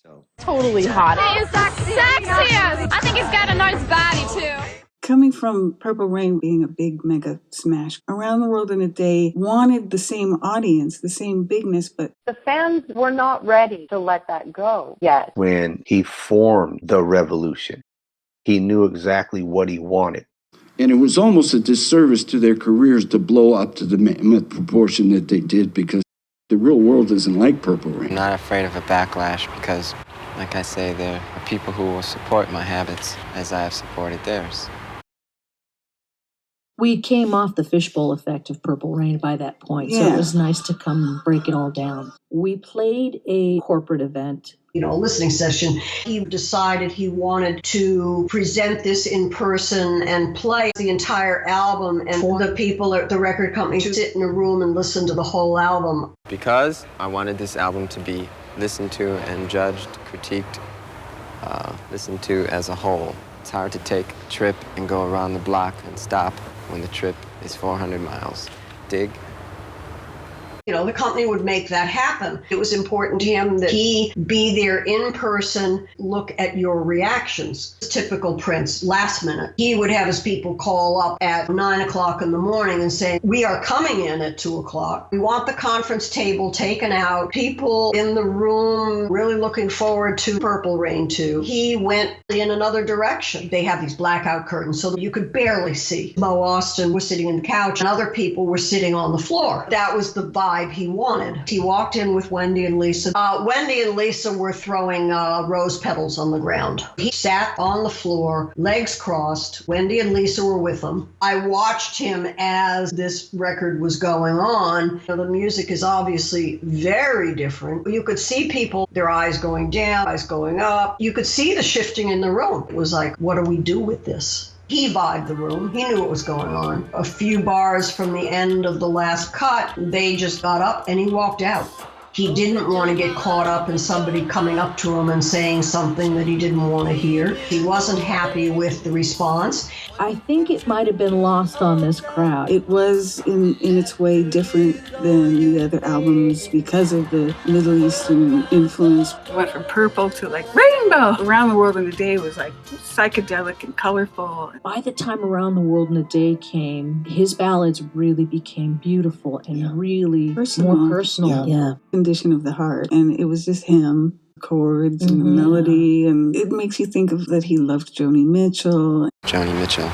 So totally hot. He is the sexiest. I think he's got a nice body too. Coming from Purple Rain being a big mega smash, Around the World in a Day wanted the same audience, the same bigness, but The fans were not ready to let that go yet. when he formed the revolution, he knew exactly what he wanted. And it was almost a disservice to their careers to blow up to the proportion that they did, because the real world isn't like Purple Rain. I'm not afraid of a backlash because, like I say, there are people who will support my habits as I have supported theirs. We came off the fishbowl effect of Purple Rain by that point, so it was nice to come and break it all down. We played a corporate event. A listening session. He decided he wanted to present this in person and play the entire album, and for the people at the record company to sit in a room and listen to the whole album. Because I wanted this album to be listened to and judged, critiqued, listened to as a whole. It's hard to take a trip and go around the block and stop when the trip is 400 miles. Dig? The company would make that happen. It was important to him that he be there in person, look at your reactions. Typical Prince, last minute. He would have his people call up at 9 o'clock in the morning and say, we are coming in at 2 o'clock. We want the conference table taken out. People in the room really looking forward to Purple Rain 2. He went in another direction. They have these blackout curtains so that you could barely see. Mo Austin was sitting on the couch and other people were sitting on the floor. That was the vibe he wanted. He walked in with Wendy and Lisa. Wendy and Lisa were throwing rose petals on the ground. He sat on the floor, legs crossed. Wendy and Lisa were with him. I watched him as this record was going on. The music is obviously very different. You could see people, their eyes going down, eyes going up. You could see the shifting in the room. It was like, what do we do with this? He vibed the room. He knew what was going on. A few bars from the end of the last cut, they just got up and he walked out. He didn't want to get caught up in somebody coming up to him and saying something that he didn't want to hear. He wasn't happy with the response. I think it might have been lost on this crowd. it was in its way different than the other albums because of the Middle Eastern influence. It went from purple to like rainbow. Around the World in a Day was like psychedelic and colorful. By the time Around the World in a Day came, his ballads really became beautiful and really more personal. Yeah. Condition of the heart. And it was just him, chords and the melody. And it makes you think of that he loved Joni Mitchell. Joni Mitchell,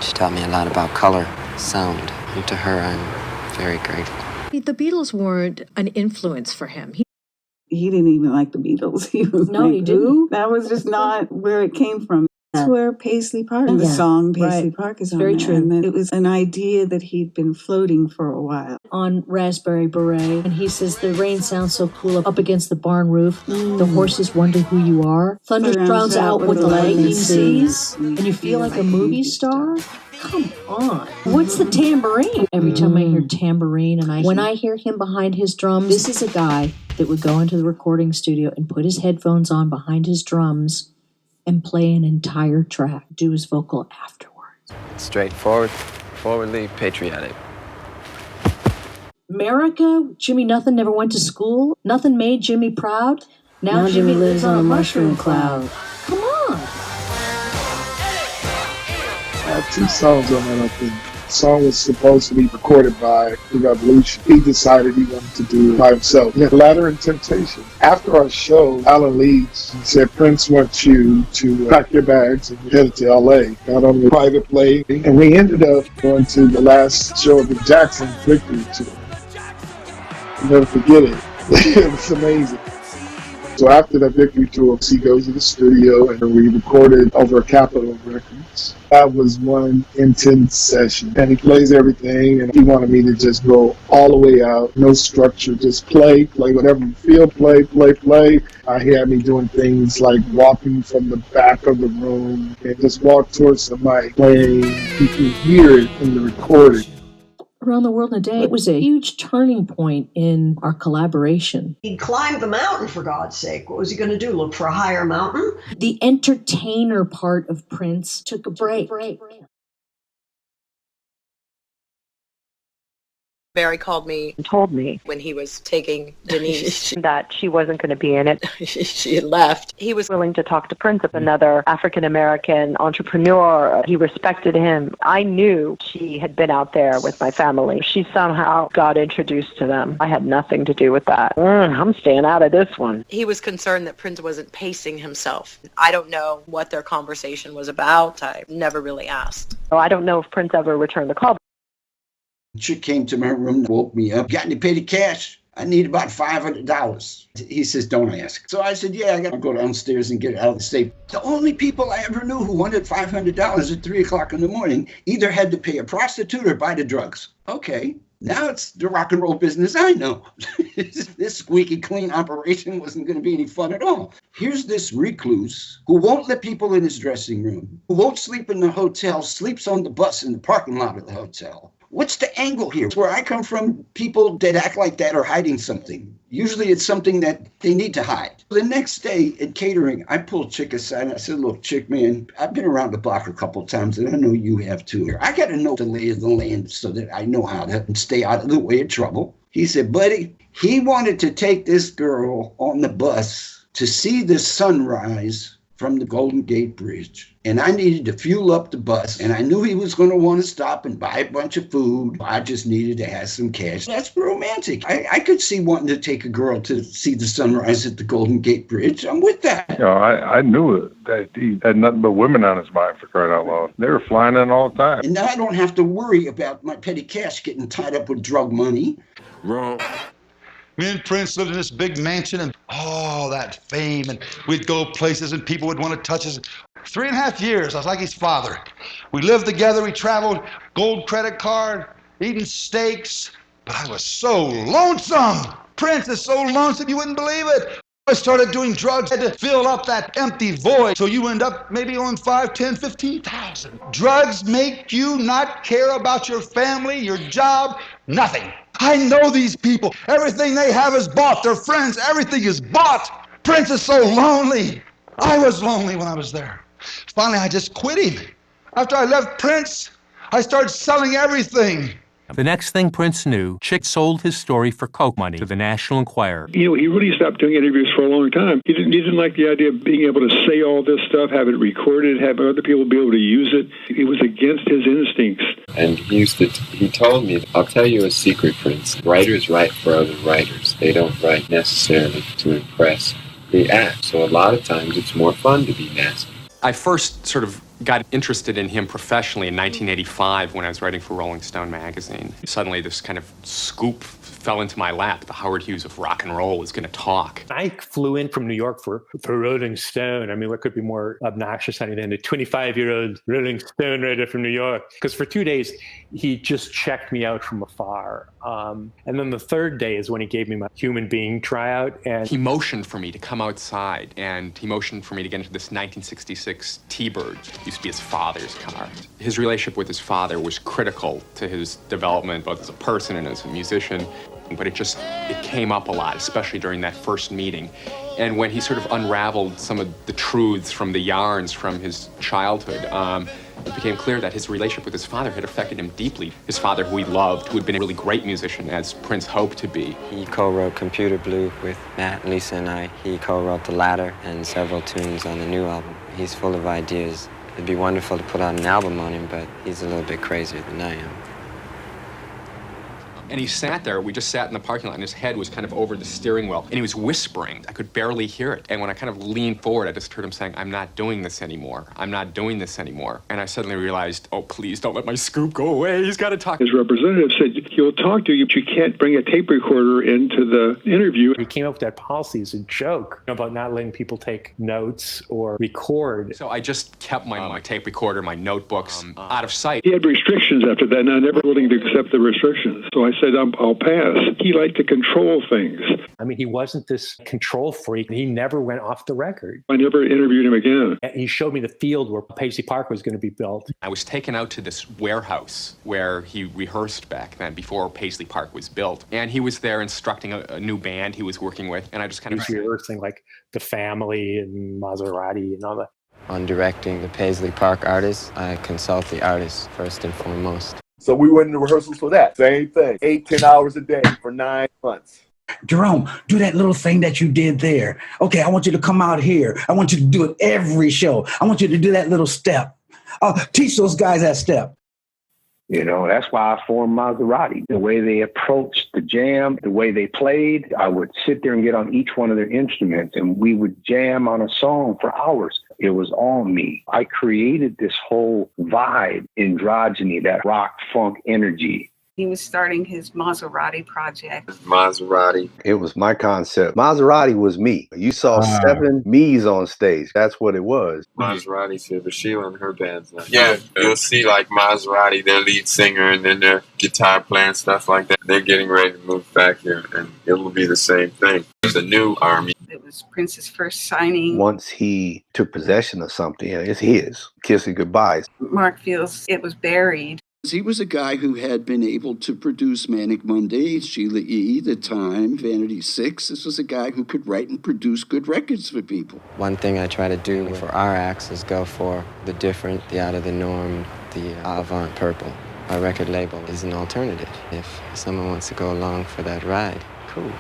she taught me a lot about color, sound, and to her I'm very grateful. The Beatles weren't an influence for him. He didn't even like the Beatles. He was he didn't. That was just not where it came from. That's where Paisley Park, the song Paisley Park is on. Very there. true. And then it was an idea that he'd been floating for a while. On Raspberry Beret, and he says, the rain sounds so cool up against the barn roof. The horses wonder who you are. Thunder drowns out what the lightning sees. And you feel like a movie star? Come on. What's the tambourine? Every time I hear tambourine, and when I hear him behind his drums, this is a guy that would go into the recording studio and put his headphones on behind his drums and play an entire track, do his vocal afterwards. Straightforward, forwardly patriotic. America, Jimmy Nothing never went to school. Nothing made Jimmy proud. Now Jimmy lives on a mushroom cloud. Come on. I have 2 songs on that, I think. The song was supposed to be recorded by The Revolution. He decided he wanted to do it by himself. Yeah, Ladder and Temptation. After our show, Alan Leeds said, Prince wants you to pack your bags and head to LA. Got on the private plane, and we ended up going to the last show of the Jackson Victory Tour. I'll never forget it. It was amazing. So after that Victory Tour, he goes to the studio and we recorded over Capitol Records. That was one intense session. And he plays everything, and he wanted me to just go all the way out, no structure, just play whatever you feel, play. He had me doing things like walking from the back of the room and just walk towards the mic, playing. You can hear it in the recording. Around the World in a Day, it was a huge turning point in our collaboration. He climbed the mountain, for God's sake. What was he going to do, look for a higher mountain? The entertainer part of Prince took a break. Barry called me and told me when he was taking Denise that she wasn't going to be in it. she had left. He was Willing to talk to Prince, another African-American entrepreneur. He respected him. I knew she had been out there with my family. She somehow got introduced to them. I had nothing to do with that. I'm staying out of this one. He was concerned that Prince wasn't pacing himself. I don't know what their conversation was about. I never really asked. So I don't know if Prince ever returned the call. Chick came to my room, woke me up. Got any petty cash? I need about $500. He says, don't ask. So I said, yeah, I got to go downstairs and get it out of the safe. The only people I ever knew who wanted $500 at 3 o'clock in the morning either had to pay a prostitute or buy the drugs. Okay, now it's the rock and roll business I know. This squeaky clean operation wasn't going to be any fun at all. Here's this recluse who won't let people in his dressing room, who won't sleep in the hotel, sleeps on the bus in the parking lot of the hotel. What's the angle here? Where I come from, people that act like that are hiding something. Usually it's something that they need to hide. The next day at catering, I pulled Chick aside and I said, look, Chick, man, I've been around the block a couple of times and I know you have too. I got to know the lay of the land so that I know how to stay out of the way of trouble. He said, buddy, he wanted to take this girl on the bus to see the sunrise from the Golden Gate Bridge. And I needed to fuel up the bus. And I knew he was going to want to stop and buy a bunch of food. I just needed to have some cash. That's romantic. I could see wanting to take a girl to see the sunrise at the Golden Gate Bridge. I'm with that. You know, I knew it, that he had nothing but women on his mind, for crying out loud. They were flying in all the time. And now I don't have to worry about my petty cash getting tied up with drug money. Wrong. Me and Prince lived in this big mansion and all that fame, and we'd go places and people would want to touch us. 3.5 years, I was like his father. We lived together, we traveled, gold credit card, eating steaks, but I was so lonesome. Prince is so lonesome you wouldn't believe it. I started doing drugs, had to fill up that empty void, so you end up maybe on 5, 10, 15,000. Drugs make you not care about your family, your job, nothing. I know these people. Everything they have is bought. Their friends, everything is bought. Prince is so lonely. I was lonely when I was there. Finally, I just quit him. After I left Prince, I started selling everything. The next thing Prince knew, Chick sold his story for coke money to the National Enquirer. You know, he really stopped doing interviews for a long time. He didn't like the idea of being able to say all this stuff, have it recorded, have other people be able to use it. It was against his instincts. And he told me, I'll tell you a secret, Prince. Writers write for other writers. They don't write necessarily to impress. They act. So a lot of times it's more fun to be nasty. I first sort of got interested in him professionally in 1985 when I was writing for Rolling Stone magazine. Suddenly this kind of scoop fell into my lap. The Howard Hughes of rock and roll was going to talk. I flew in from New York for Rolling Stone. I mean, what could be more obnoxious than a 25-year-old Rolling Stone writer from New York? Because for 2 days, he just checked me out from afar. And then the third day is when he gave me my human being tryout. And he motioned for me to come outside, and he motioned for me to get into this 1966 T-Bird. It used to be his father's car. His relationship with his father was critical to his development, both as a person and as a musician. But it came up a lot, especially during that first meeting. And when he sort of unraveled some of the truths from the yarns from his childhood, it became clear that his relationship with his father had affected him deeply. His father, who he loved, who had been a really great musician, as Prince hoped to be. He co-wrote Computer Blue with Matt, Lisa, and I. He co-wrote The Ladder and several tunes on the new album. He's full of ideas. It'd be wonderful to put out an album on him, but he's a little bit crazier than I am. And he sat there, we just sat in the parking lot, and his head was kind of over the steering wheel, and he was whispering. I could barely hear it. And when I kind of leaned forward, I just heard him saying, I'm not doing this anymore. I'm not doing this anymore. And I suddenly realized, oh, please don't let my scoop go away. He's got to talk. His representative said, he'll talk to you, but you can't bring a tape recorder into the interview. He came up with that policy as a joke about not letting people take notes or record. So I just kept my tape recorder, my notebooks out of sight. He had restrictions after that, and I never willing to accept the restrictions. So I said, I'll pass. He liked to control things. I mean, he wasn't this control freak. He never went off the record. I never interviewed him again. He showed me the field where Paisley Park was going to be built. I was taken out to this warehouse where he rehearsed back then, before Paisley Park was built. And he was there instructing a new band he was working with. And I just kind of... He was rehearsing like The Family and Mazarati and all that. On directing the Paisley Park artists, I consult the artists first and foremost. So we went into rehearsals for that. Same thing. 8-10 hours a day for 9 months. Jerome, do that little thing that you did there. Okay, I want you to come out here. I want you to do it every show. I want you to do that little step. Teach those guys that step. You know, that's why I formed Mazarati. The way they approached the jam, the way they played, I would sit there and get on each one of their instruments and we would jam on a song for hours. It was all me. I created this whole vibe, androgyny, that rock funk energy. He was starting his Mazarati project. Mazarati. It was my concept. Mazarati was me. You saw 7 me's on stage. That's what it was. Mazarati said, but Sheila and her band's not. Yeah, you'll see like Mazarati, their lead singer, and then their guitar player and stuff like that. They're getting ready to move back here, and it will be the same thing. It's a new army. It was Prince's first signing. Once he took possession of something, it's his. Kissing goodbyes. Mark feels it was buried. He was a guy who had been able to produce Manic Monday, Sheila E., The Time, Vanity 6. This was a guy who could write and produce good records for people. One thing I try to do for our acts is go for the different, the out of the norm, the avant purple. Our record label is an alternative. If someone wants to go along for that ride, cool.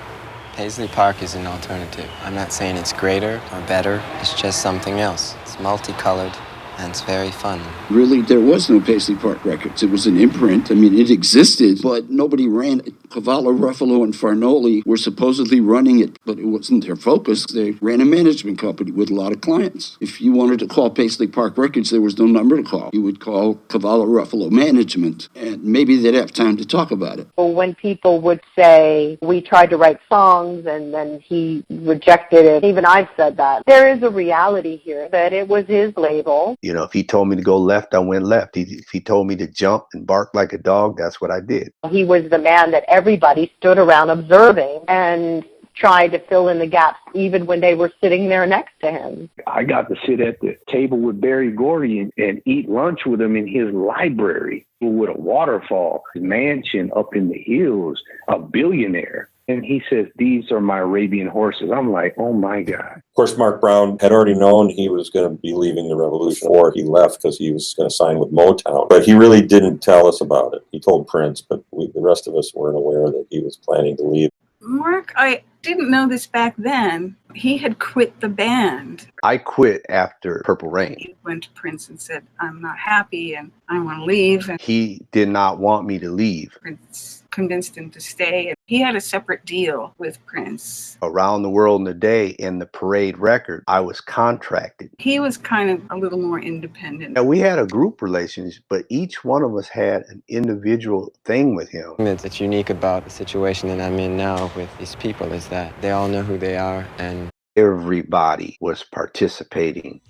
Paisley Park is an alternative. I'm not saying it's greater or better, it's just something else. It's multicolored. And it's very fun. Really, there was no Paisley Park Records. It was an imprint. I mean, it existed, but nobody ran it. Cavallo, Ruffalo, and Farnoli were supposedly running it, but it wasn't their focus. They ran a management company with a lot of clients. If you wanted to call Paisley Park Records, there was no number to call. You would call Cavallo, Ruffalo Management, and maybe they'd have time to talk about it. When people would say, we tried to write songs and then he rejected it, even I've said that. There is a reality here that it was his label. You know, if he told me to go left, I went left. If he told me to jump and bark like a dog, that's what I did. He was the man that everybody stood around observing and tried to fill in the gaps, even when they were sitting there next to him. I got to sit at the table with Berry Gordy and eat lunch with him in his library with a waterfall, mansion up in the hills, a billionaire. And he says, these are my Arabian horses. I'm like, oh, my God. Of course, Mark Brown had already known he was going to be leaving the Revolution, or he left because he was going to sign with Motown. But he really didn't tell us about it. He told Prince, but the rest of us weren't aware that he was planning to leave. Mark, I didn't know this back then. He had quit the band. I quit after Purple Rain. He went to Prince and said, I'm not happy and I want to leave. And he did not want me to leave. Prince convinced him to stay. He had a separate deal with Prince. Around the World in a Day in the Parade record, I was contracted. He was kind of a little more independent. And we had a group relationship, but each one of us had an individual thing with him. It's unique about the situation that I'm in now with these people is that they all know who they are and everybody was participating.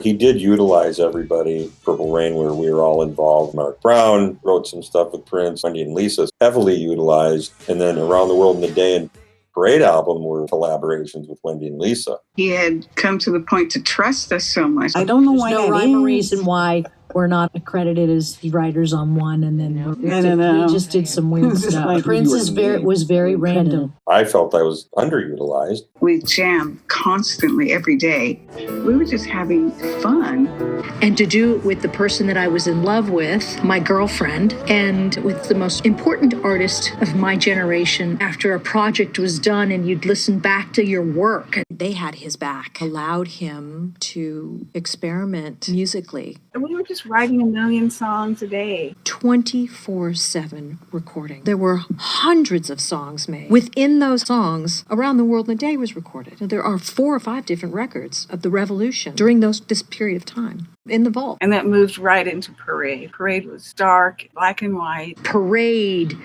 He did utilize everybody. Purple Rain, where we were all involved. Mark Brown wrote some stuff with Prince. Wendy and Lisa heavily utilized. And then Around the World in a Day and Parade album were collaborations with Wendy and Lisa. He had come to the point to trust us so much. I don't know why There's no rhyme or reason why we're not accredited as the writers on one, and then we just did some weird stuff. Like Prince was very random. I felt I was underutilized. We jammed constantly every day. We were just having fun. And to do it with the person that I was in love with, my girlfriend, and with the most important artist of my generation, after a project was done and you'd listen back to your work, they had his back, allowed him to experiment musically. We were just writing a million songs a day. 24/7 recording. There were hundreds of songs made. Within those songs, Around the World in a Day was recorded. There are 4 or 5 different records of the Revolution during this period of time in the vault. And that moved right into Parade. Parade was dark, black and white. Parade,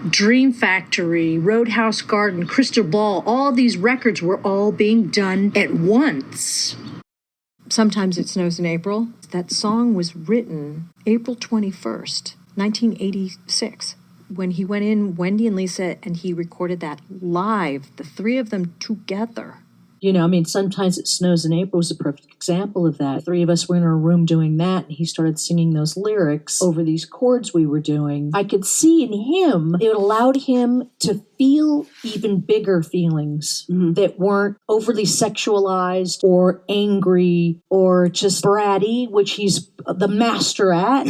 Dream Factory, Roadhouse Garden, Crystal Ball, all these records were all being done at once. Sometimes It Snows in April. That song was written April 21st, 1986, when he went in, Wendy and Lisa, and he recorded that live, the 3 of them together. You know, I mean, Sometimes It Snows in April was a perfect example of that. 3 of us were in our room doing that, and he started singing those lyrics over these chords we were doing. I could see in him, it allowed him to feel even bigger feelings that weren't overly sexualized or angry or just bratty, which he's the master at.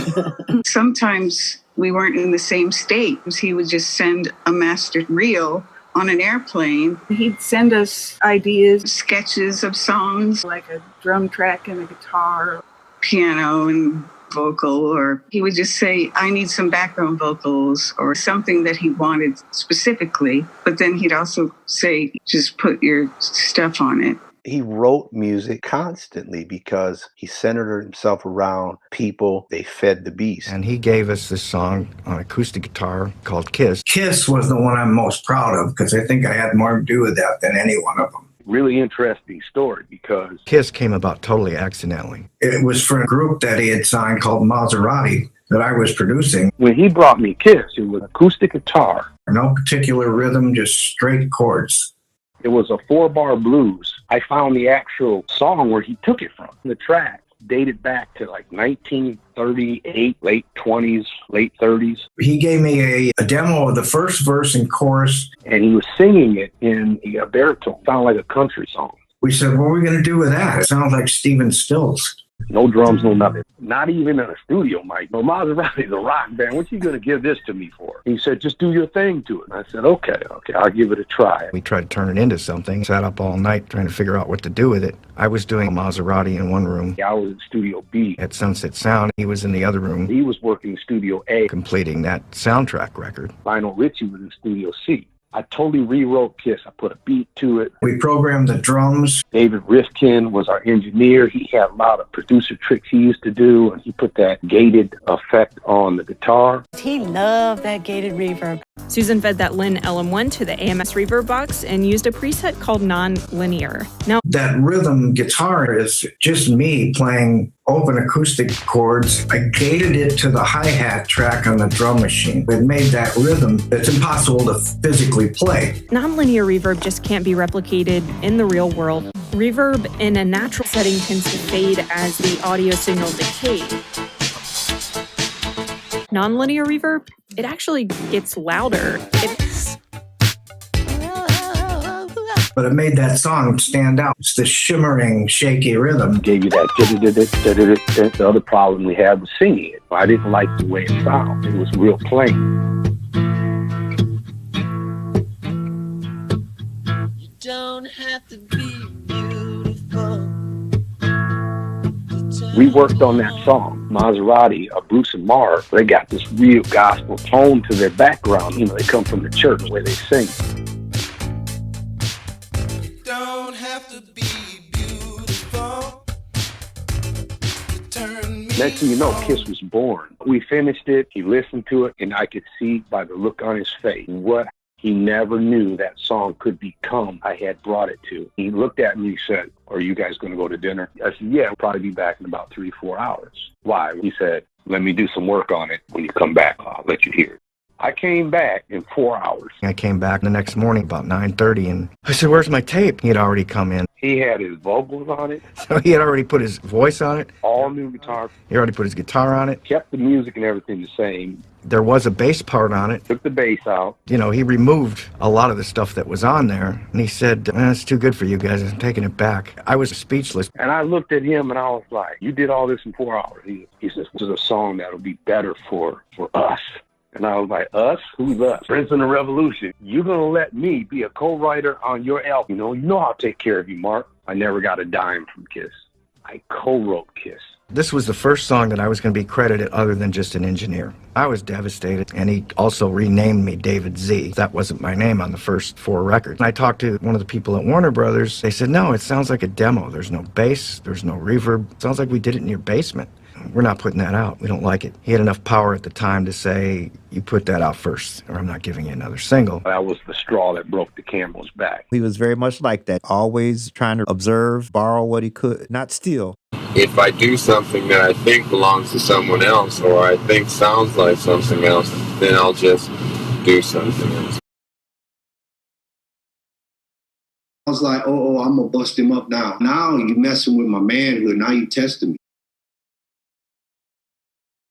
Sometimes We weren't in the same state. He would just send a mastered reel on an airplane. He'd send us ideas, sketches of songs, like a drum track and a guitar, piano and vocal, or he would just say, I need some background vocals or something that he wanted specifically. But then he'd also say, just put your stuff on it. He wrote music constantly because he centered himself around people. They fed the beast. And he gave us this song on acoustic guitar called Kiss. Kiss was the one I'm most proud of because I think I had more to do with that than any one of them. Really interesting story because Kiss came about totally accidentally. It was for a group that he had signed called Mazarati that I was producing. When he brought me Kiss, it was acoustic guitar. No particular rhythm, just straight chords. It was a 4-bar blues. I found the actual song where he took it from. The track dated back to like 1938, late 20s, late 30s. He gave me a demo of the first verse and chorus. And he was singing it in a baritone. Sounded like a country song. We said, what are we going to do with that? It sounds like Stephen Stills. No drums, no nothing. Not even in a studio mic. No, Mazarati's a rock band. What you going to give this to me for? He said, just do your thing to it. And I said, okay, I'll give it a try. We tried to turn it into something. Sat up all night trying to figure out what to do with it. I was doing Mazarati in one room. I was in Studio B. At Sunset Sound. He was in the other room. He was working Studio A. Completing that soundtrack record. Lionel Richie was in Studio C. I totally rewrote Kiss. I put a beat to it. We programmed the drums. David Rifkin was our engineer. He had a lot of producer tricks he used to do, and he put that gated effect on the guitar. He loved that gated reverb. Susan fed that Lin LM1 to the AMS reverb box and used a preset called non-linear. Now, that rhythm guitar is just me playing open acoustic chords. I gated it to the hi-hat track on the drum machine. It made that rhythm that's impossible to physically play. Non-linear reverb just can't be replicated in the real world. Reverb in a natural setting tends to fade as the audio signal decays. Non-linear reverb, it actually gets louder. But it made that song stand out. It's the shimmering, shaky rhythm. Gave you that. The other problem we had was singing it. I didn't like the way it sounded. It was real plain. You don't have to be beautiful. We worked on that song, Mazarati, Bruce and Mark. They got this real gospel tone to their background. You know, they come from the church where they sing. Don't have to be beautiful. Next thing you know, Kiss was born. We finished it, he listened to it, and I could see by the look on his face what he never knew that song could become I had brought it to. He looked at me and said, are you guys going to go to dinner? I said, yeah, I'll probably be back in about 3-4 hours. Why? He said, let me do some work on it. When you come back, I'll let you hear it. I came back in 4 hours. I came back the next morning about 9:30 and I said, where's my tape? He had already come in. He had his vocals on it. So he had already put his voice on it. All new guitar. He already put his guitar on it. Kept the music and everything the same. There was a bass part on it. Took the bass out. You know, he removed a lot of the stuff that was on there. And he said, it's too good for you guys. I'm taking it back. I was speechless. And I looked at him and I was like, you did all this in 4 hours. He says, this is a song that'll be better for us. And I was like, us? Who's us? Prince and the Revolution. You're going to let me be a co-writer on your album. You know I'll take care of you, Mark. I never got a dime from Kiss. I co-wrote Kiss. This was the first song that I was going to be credited other than just an engineer. I was devastated, and he also renamed me David Z. That wasn't my name on the first 4 records. And I talked to one of the people at Warner Brothers. They said, no, it sounds like a demo. There's no bass. There's no reverb. It sounds like we did it in your basement. We're not putting that out. We don't like it. He had enough power at the time to say, you put that out first, or I'm not giving you another single. That was the straw that broke the camel's back. He was very much like that, always trying to observe, borrow what he could, not steal. If I do something that I think belongs to someone else, or I think sounds like something else, then I'll just do something else. I was like, I'm going to bust him up now. Now you messing with my manhood. Now you testing me.